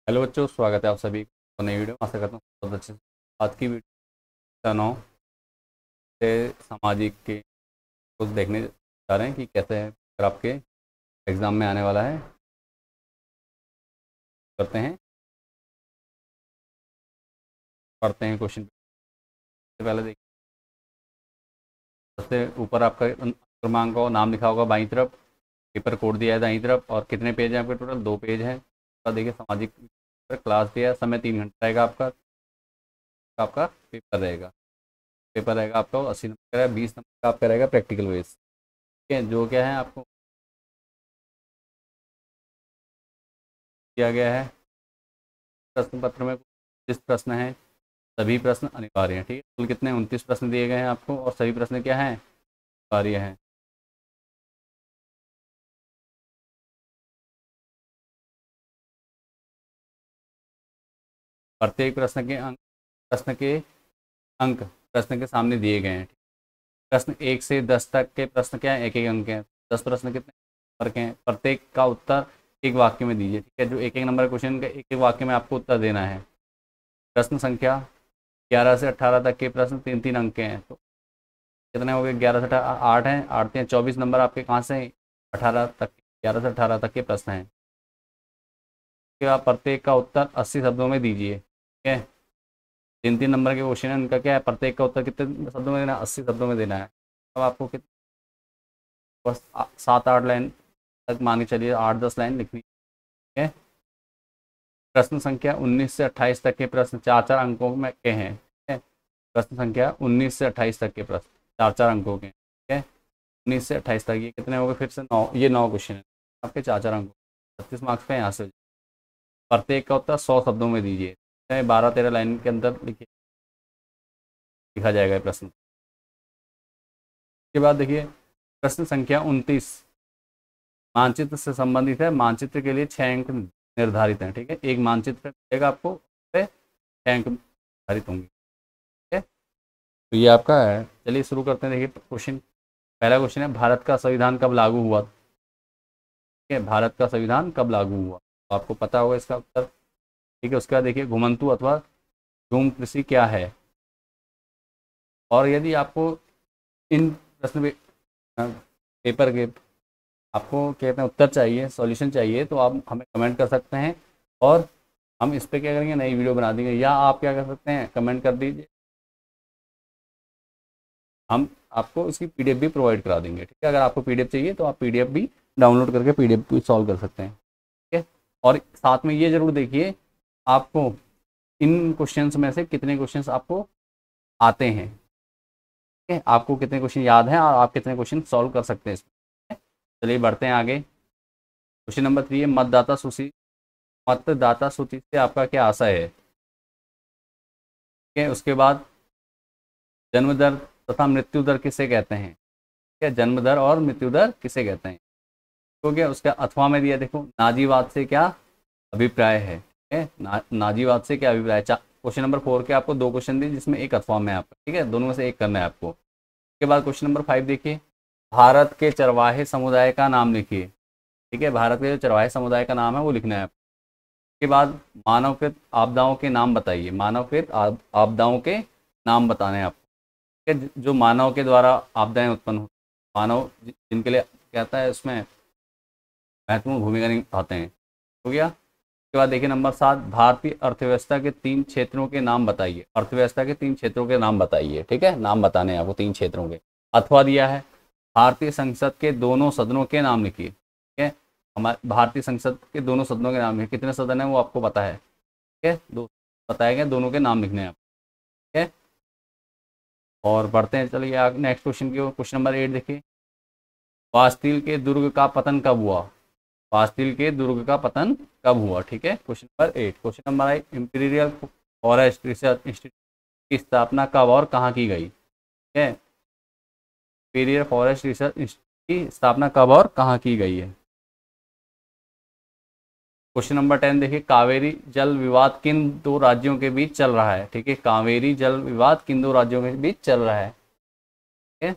Hello बच्चों, स्वागत है आप सभी को नई वीडियो में। आशा करता हूँ बहुत अच्छे से। आज की वीडियो 9 से सामाजिक के कुछ देखने जा रहे हैं कि कैसे है अगर आपके एग्ज़ाम में आने वाला है। करते हैं, पढ़ते हैं क्वेश्चन। से पहले देखिए, सबसे ऊपर आपका क्रमांक और नाम लिखा होगा बाईं तरफ। पेपर कोड दिया है दाईं तरफ और कितने पेज हैं आपके? टोटल 2 पेज हैं। और देखिए सामाजिक क्लास दिया है, समय 3 घंटा रहेगा आपका। आपका पेपर रहेगा, आपका 80 नंबर का, 20 नंबर का आपका रहेगा प्रैक्टिकल बेस। ठीक है, जो क्या है आपको दिया गया है प्रश्न पत्र में। 30 प्रश्न हैं, सभी प्रश्न अनिवार्य हैं। ठीक है, कुल कितने 29 प्रश्न दिए गए हैं आपको और सभी प्रश्न क्या हैं? अनिवार्य हैं। प्रत्येक प्रश्न के अंक प्रश्न के सामने दिए गए हैं। प्रश्न 1 से 10 तक के प्रश्न क्या है? एक एक अंक हैं। 10 प्रश्न कितने नंबर के हैं? प्रत्येक का उत्तर एक वाक्य में दीजिए। ठीक है, जो एक एक नंबर क्वेश्चन का एक एक वाक्य में आपको उत्तर देना है। प्रश्न संख्या 11 से 18 तक के प्रश्न 3 3 अंक के हैं। तो कितने हो गए? 11 से 18, 8 हैं। 8 या 24 नंबर आपके कहाँ से हैं? 11 से 18 तक के प्रश्न हैं। कि आप प्रत्येक का उत्तर 80 शब्दों में दीजिए। ठीक है, 3 3 नंबर के क्वेश्चन है, उनका क्या है? प्रत्येक का उत्तर कितने शब्दों में देना है? 80 शब्दों में देना है। अब आपको कितने, बस 7 8 लाइन तक मान के चलिए, 8 10 लाइन लिखनी है। प्रश्न संख्या 19 से 28 तक के प्रश्न 4 4 अंकों में के हैं। ठीक है, प्रश्न संख्या 19 से 28 तक के प्रश्न 4 4 अंकों के हैं। ठीक है, 19 से 28 तक ये कितने हो गए? फिर से 9, ये 9 क्वेश्चन है आपके 4 4 अंकों। 36 मार्क्स का यहाँ से। प्रत्येक का उत्तर 100 शब्दों में दीजिए। 12 13 लाइन के अंदर लिखिए, लिखा जाएगा ये प्रश्न। उसके बाद देखिए प्रश्न संख्या 29 मानचित्र से संबंधित है। मानचित्र के लिए 6 अंक निर्धारित हैं। ठीक है, एक मानचित्र मिलेगा आपको, उस पे 6 अंक निर्धारित होंगे। ठीक है, तो ये आपका है। चलिए शुरू करते हैं। देखिए क्वेश्चन, पहला क्वेश्चन है, भारत का संविधान कब लागू हुआ? ठीक है, भारत का संविधान कब लागू हुआ? तो आपको पता होगा इसका उत्तर। ठीक है, उसके बाद देखिए घुमंतु अथवा झूम कृषि क्या है? और यदि आपको इन प्रश्न पेपर के आपको कहते हैं उत्तर चाहिए, सॉल्यूशन चाहिए, तो आप हमें कमेंट कर सकते हैं और हम इस पर क्या करेंगे, नई वीडियो बना देंगे। या आप क्या कर सकते हैं, कमेंट कर दीजिए, हम आपको इसकी पीडीएफ भी प्रोवाइड करा देंगे। ठीक है, अगर आपको पीडीएफ चाहिए तो आप पीडीएफ भी डाउनलोड करके पीडीएफ भी सॉल्व कर सकते हैं। ठीक है, और साथ में ये जरूर देखिए आपको इन क्वेश्चंस में से कितने क्वेश्चंस आपको आते हैं। ठीक है, आपको कितने क्वेश्चन याद हैं और आप कितने क्वेश्चन सॉल्व कर सकते हैं इसमें। चलिए बढ़ते हैं आगे। क्वेश्चन नंबर 3 है, मतदाता सूची से आपका क्या आशय है? ठीक है, उसके बाद जन्म दर तथा मृत्यु दर किसे कहते हैं? ठीक है, जन्म दर और मृत्यु दर किसे कहते हैं? तो क्या उसका अथवा में दिया, देखो नाजीवाद से क्या अभिप्राय है? ठीक है, नाजीवाद से क्या अभिप्राय है? क्वेश्चन नंबर 4 के आपको 2 क्वेश्चन दिए जिसमें एक अथवा में है आपका। ठीक है, दोनों में से एक करना है आपको। उसके बाद क्वेश्चन नंबर 5 देखिए, भारत के चरवाहे समुदाय का नाम लिखिए। ठीक है, भारत के जो चरवाहे समुदाय का नाम है वो लिखना है। उसके बाद मानवकृत आपदाओं के नाम बताइए। मानवकृत आपदाओं के नाम बताने हैं आपको। ठीक है, जो मानव के द्वारा आपदाएं उत्पन्न हो, मानव जिनके लिए कहता है उसमें महत्वपूर्ण भूमिका निभाते हैं। हो गया। उसके बाद देखिए नंबर 7, भारतीय अर्थव्यवस्था के 3 क्षेत्रों के नाम बताइए। अर्थव्यवस्था के 3 क्षेत्रों के नाम बताइए। ठीक है, नाम बताने हैं आपको 3 क्षेत्रों के। अथवा दिया है, भारतीय संसद के दोनों सदनों के नाम लिखिए। ठीक है, हमारे भारतीय संसद के दोनों सदनों के नाम लिखिए। कितने सदन है वो आपको पता है? ठीक है, दो बताए गए, दोनों के नाम लिखने हैं आप। ठीक है, और बढ़ते हैं। चलिए नेक्स्ट क्वेश्चन की ओर। क्वेश्चन नंबर 8 देखिए, वास्तिल के दुर्ग का पतन कब हुआ? वास्तिल के दुर्ग का पतन कब हुआ? ठीक है, question number 8। Question number 9, imperial forest research institute की स्थापना कब और कहाँ की गई? ठीक है, इंपीरियल फॉरेस्ट रिसर्च इंस्टीट्यूट की स्थापना कब और कहाँ की गई है? क्वेश्चन नंबर 10 देखिए, कावेरी जल विवाद किन 2 राज्यों के बीच चल रहा है? ठीक है, कावेरी जल विवाद किन 2 राज्यों के बीच चल रहा है? ठीक है,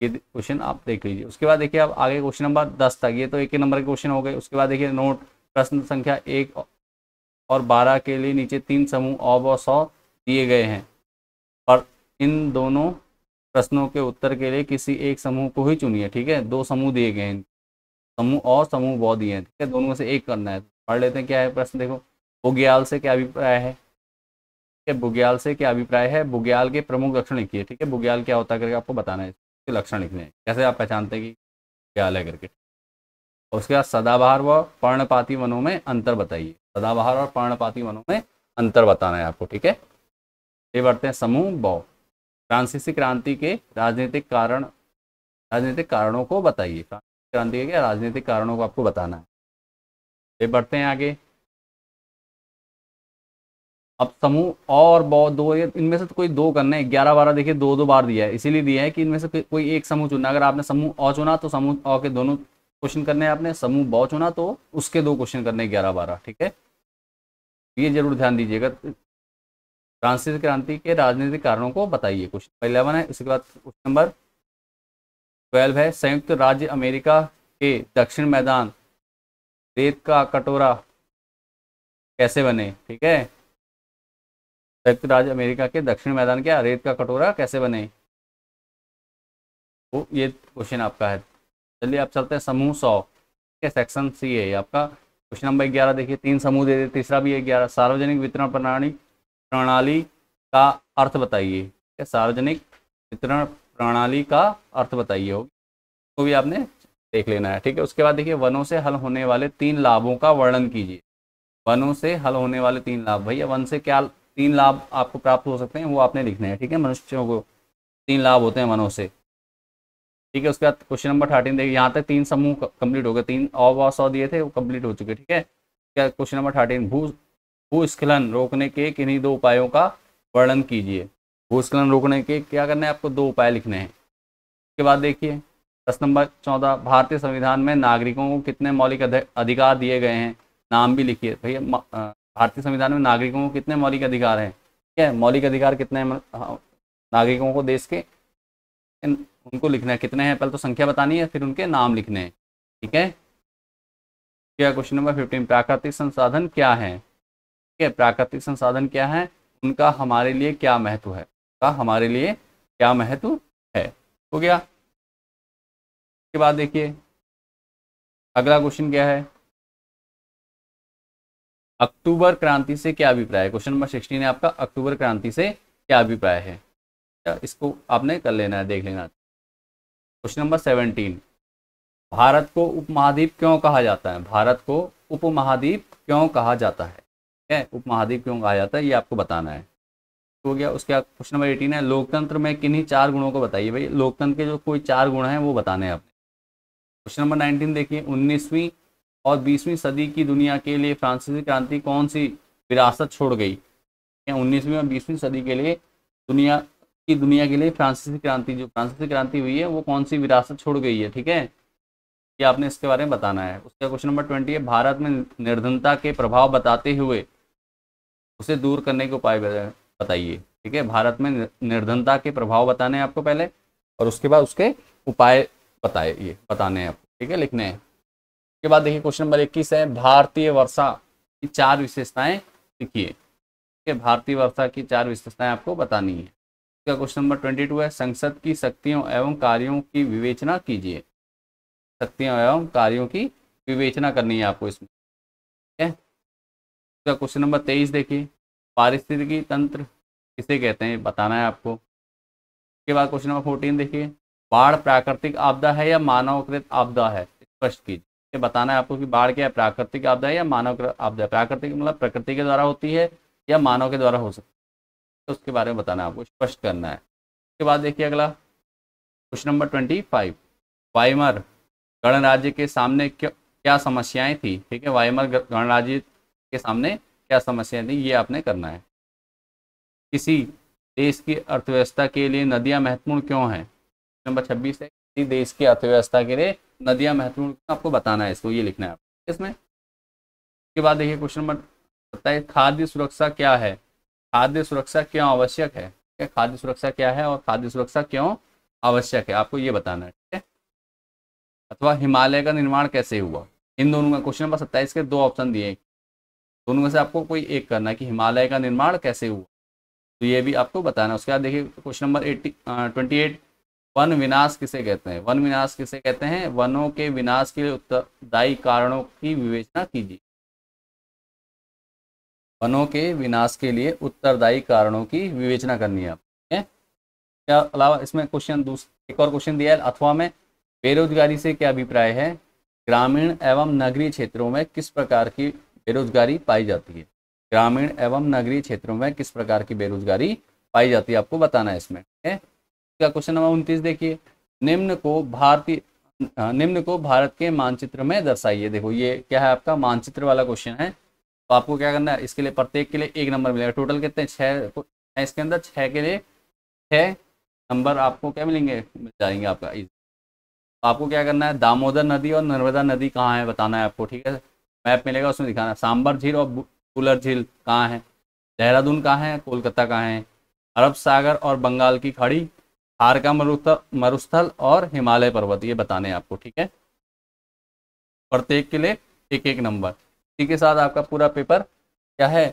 ये क्वेश्चन आप देख लीजिए। उसके बाद देखिए अब आगे क्वेश्चन नंबर 10 तक, ये तो एक ही नंबर के क्वेश्चन हो गए। उसके बाद देखिए नोट प्रश्न संख्या 1 और 12 के लिए नीचे 3 समूह अ, ब, स दिए गए हैं और इन दोनों प्रश्नों के उत्तर के लिए किसी एक समूह को ही चुनिए। ठीक है, 2 समूह दिए गए हैं, समूह और समूह ब दिए हैं। ठीक है, दोनों में से एक करना है। पढ़ लेते हैं क्या है प्रश्न। देखो, बुग्याल से क्या अभिप्राय है। ठीक है, बुग्याल से क्या अभिप्राय है, बुग्याल के प्रमुख लक्षण लिखिए। ठीक है, बुग्याल क्या होता है करके आपको बताना है, इसके लक्षण लिखने हैं, कैसे आप पहचानते हैं कि बुग्याल है करके। और उसके बाद सदाबहार व पर्णपाती वनों में अंतर बताइए। सदाबहार और पर्णपाती वनों में अंतर बताना है आपको। ठीक है, ये बढ़ते हैं समूह ब। फ्रांसीसी क्रांति के राजनीतिक कारणों को बताइए। फ्रांसीसी क्रांति के क्या राजनीतिक कारणों को आपको बताना है। ये बढ़ते हैं आगे। अब समूह और ब दो, इनमें से तो कोई दो करना है। 11 12 देखिए 2 2 बार दिया है, इसीलिए दिया है कि इनमें से कोई एक समूह चुनना। अगर आपने समूह अ चुना तो समूह अ के दोनों क्वेश्चन करने हैं आपने, समूह ब चुना तो उसके 2 क्वेश्चन करने 11 12। ठीक है, ये जरूर ध्यान दीजिएगा। फ्रांसीसी क्रांति के राजनीतिक कारणों को बताइए, क्वेश्चन 11 है। इसके बाद क्वेश्चन नंबर 12 है, संयुक्त राज्य अमेरिका के दक्षिण मैदान रेत का कटोरा कैसे बने। ठीक है, संयुक्त राज्य अमेरिका के दक्षिण मैदान क्या रेत का कटोरा कैसे बने, वो ये क्वेश्चन आपका है। चलिए आप चलते हैं समूह 100 के सेक्शन सी है आपका। क्वेश्चन नंबर 11 देखिए, 3 समूह दे, तीसरा भी है 11। सार्वजनिक वितरण प्रणाली का अर्थ बताइए। सार्वजनिक वितरण प्रणाली का अर्थ बताइए, होगी तो भी आपने देख लेना है। ठीक है, उसके बाद देखिए, वनों से हल होने वाले 3 लाभों का वर्णन कीजिए। वनों से हल होने वाले 3 लाभ, भैया वन से क्या 3 लाभ आपको प्राप्त हो सकते हैं वो आपने लिखने हैं। ठीक है, मनुष्यों को 3 लाभ होते हैं वनों से। ठीक है, उसके बाद क्वेश्चन नंबर 13 देखिए, यहाँ तक 3 समूह कंप्लीट हो गए, 3 और 100 दिए थे वो कंप्लीट हो चुके। ठीक है, क्या क्वेश्चन नंबर 13, भूस्खलन रोकने के किन्हीं 2 उपायों का वर्णन कीजिए। भूस्खलन रोकने के क्या करना है आपको, 2 उपाय लिखने हैं। उसके बाद देखिए प्रश्न नंबर 14, भारतीय संविधान में नागरिकों को कितने मौलिक अधिकार दिए गए हैं, नाम भी लिखिए। भैया भारतीय संविधान में नागरिकों को कितने मौलिक अधिकार हैं। ठीक है, मौलिक अधिकार कितने हैं नागरिकों को देश के, उनको लिखना है कितने हैं, पहले तो संख्या बतानी है फिर उनके नाम लिखने हैं। ठीक है, क्या क्वेश्चन नंबर 15, प्राकृतिक संसाधन क्या है। ठीक है, प्राकृतिक संसाधन क्या है, उनका हमारे लिए क्या महत्व है, का हमारे लिए क्या महत्व है। हो गया। उसके बाद देखिए अगला क्वेश्चन क्या है, अक्टूबर क्रांति से क्या अभिप्राय है। क्वेश्चन नंबर 16 है आपका, अक्टूबर क्रांति से क्या अभिप्राय है, इसको आपने कर लेना है, देख लेना। क्वेश्चन नंबर 17, भारत को उपमहाद्वीप क्यों कहा जाता है। भारत को उपमहाद्वीप क्यों कहा जाता है। ठीक है, उपमहाद्वीप क्यों कहा जाता है ये आपको बताना है। हो गया। उसके बाद क्वेश्चन नंबर 18 है, लोकतंत्र में किन्हीं 4 गुणों को बताइए। भाई लोकतंत्र के जो कोई 4 गुण हैं वो बताने हैं आपने। क्वेश्चन नंबर 19 देखिए, 19वीं और 20वीं सदी की दुनिया के लिए फ्रांसीसी क्रांति कौन सी विरासत छोड़ गई। 19वीं और 20वीं सदी के लिए दुनिया के लिए फ्रांसीसी क्रांति हुई है वो कौन सी विरासत छोड़ गई है। ठीक है, ये आपने इसके बारे में बताना है। उसका क्वेश्चन नंबर 20 है, भारत में निर्धनता के प्रभाव बताते हुए उसे दूर करने के उपाय बताइए। ठीक है, भारत में निर्धनता के प्रभाव बताने हैं आपको पहले और उसके बाद उसके उपाय बताने हैं आपको। ठीक है, लिखने हैं। उसके बाद देखिए क्वेश्चन नंबर 21 है, भारतीय वर्षा की 4 विशेषताएं लिखिए। ठीक है, भारतीय वर्षा की 4 विशेषताएं आपको बतानी है। उसका क्वेश्चन नंबर 22 है, संसद की शक्तियों एवं कार्यों की विवेचना कीजिए। शक्तियों एवं कार्यों की विवेचना करनी है आपको इसमें। ठीक है, उसका क्वेश्चन नंबर 23 देखिए, पारिस्थितिकी तंत्र किसे कहते हैं बताना है आपको। उसके बाद क्वेश्चन नंबर 14 देखिए, बाढ़ प्राकृतिक आपदा है या मानवकृत आपदा है, स्पष्ट कीजिए। बताना है आपको कि बाढ़ क्या है, प्राकृतिक आपदा है या मानवकृत आपदा है। प्राकृतिक मतलब प्रकृति के द्वारा होती है या मानव के द्वारा हो सकती है, तो उसके बारे में बताना है आपको, स्पष्ट करना है। उसके बाद देखिए अगला क्वेश्चन नंबर 25, वाइमर गणराज्य के सामने क्या समस्याएं थी। ठीक है, वाइमर गणराज्य के सामने क्या समस्याएं थी ये आपने करना है। किसी देश की अर्थव्यवस्था के लिए नदियां महत्वपूर्ण क्यों हैं। नंबर 26 है, किसी देश की अर्थव्यवस्था के लिए नदियां महत्वपूर्ण आपको बताना है, इसको ये लिखना है इसमें। उसके बाद देखिए क्वेश्चन नंबर 27, खाद्य सुरक्षा क्या है। खाद्य सुरक्षा क्यों आवश्यक है। खाद्य सुरक्षा क्या है और खाद्य सुरक्षा क्यों आवश्यक है आपको ये बताना है। ठीक है, अथवा हिमालय का निर्माण कैसे हुआ। इन दोनों में क्वेश्चन नंबर 27 के 2 ऑप्शन दिए, दोनों में से आपको कोई एक करना है कि हिमालय का निर्माण कैसे हुआ, तो ये भी आपको बताना है। उसके बाद देखिए क्वेश्चन नंबर 28, वन विनाश किसे कहते हैं? वन विनाश किसे कहते हैं? वनों के विनाश के लिए उत्तरदायी कारणों की विवेचना कीजिए। वनों के विनाश के लिए उत्तरदायी कारणों की विवेचना करनी है आपको। क्या अलावा इसमें क्वेश्चन एक और क्वेश्चन दिया है अथवा में, बेरोजगारी से क्या अभिप्राय है? ग्रामीण एवं नगरीय क्षेत्रों में किस प्रकार की बेरोजगारी पाई जाती है? ग्रामीण एवं नगरीय क्षेत्रों में किस प्रकार की बेरोजगारी पाई जाती है, आपको बताना है इसमें। ठीक है, इसका क्वेश्चन नंबर 29 देखिए, निम्न को भारत के मानचित्र में दर्शाइए। देखो ये क्या है, आपका मानचित्र वाला क्वेश्चन है। तो आपको क्या करना है, इसके लिए प्रत्येक के लिए 1 नंबर मिलेगा। टोटल कितने, 6 इसके अंदर 6 के लिए 6 नंबर आपको क्या मिलेंगे, मिल जाएंगे आपका। तो आपको क्या करना है, दामोदर नदी और नर्मदा नदी कहाँ है बताना है आपको। ठीक है, मैप मिलेगा उसमें दिखाना है। सांबर झील और बुलर झील कहाँ है? देहरादून कहाँ है? कोलकाता कहाँ है? अरब सागर और बंगाल की खाड़ी, थार का मरुस्थल और हिमालय पर्वत, ये बताने हैं आपको। ठीक है, प्रत्येक के लिए 1-1 नंबर। इसी के साथ आपका पूरा पेपर क्या है,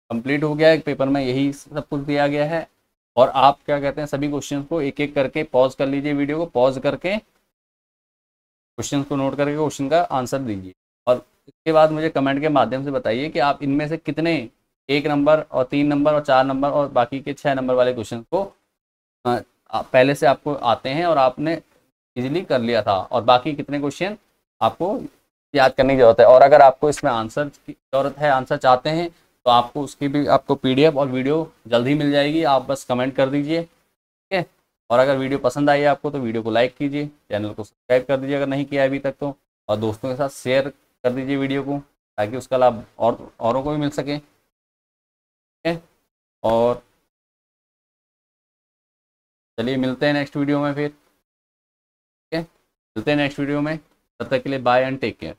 कंप्लीट हो गया है। पेपर में यही सब कुछ दिया गया है। और आप क्या कहते हैं, सभी क्वेश्चन को एक एक करके पॉज कर लीजिए, वीडियो को पॉज करके क्वेश्चन को नोट करके क्वेश्चन का आंसर दीजिए। और इसके बाद मुझे कमेंट के माध्यम से बताइए कि आप इनमें से कितने 1 नंबर और 3 नंबर और 4 नंबर और बाकी के 6 नंबर वाले क्वेश्चन को पहले से आपको आते हैं और आपने इजीली कर लिया था, और बाकी कितने क्वेश्चन आपको याद करने की जरूरत है। और अगर आपको इसमें आंसर की जरूरत है, आंसर चाहते हैं, तो आपको उसकी भी आपको PDF और वीडियो जल्द ही मिल जाएगी। आप बस कमेंट कर दीजिए। ठीक है, और अगर वीडियो पसंद आई आपको तो वीडियो को लाइक कीजिए, चैनल को सब्सक्राइब कर दीजिए अगर नहीं किया अभी तक तो, और दोस्तों के साथ शेयर कर दीजिए वीडियो को, ताकि उसका लाभ औरों को भी मिल सके। ठीक है, और चलिए मिलते हैं नेक्स्ट वीडियो में फिर। ठीक है, मिलते हैं नेक्स्ट वीडियो में, तब तक के लिए बाय एंड टेक केयर।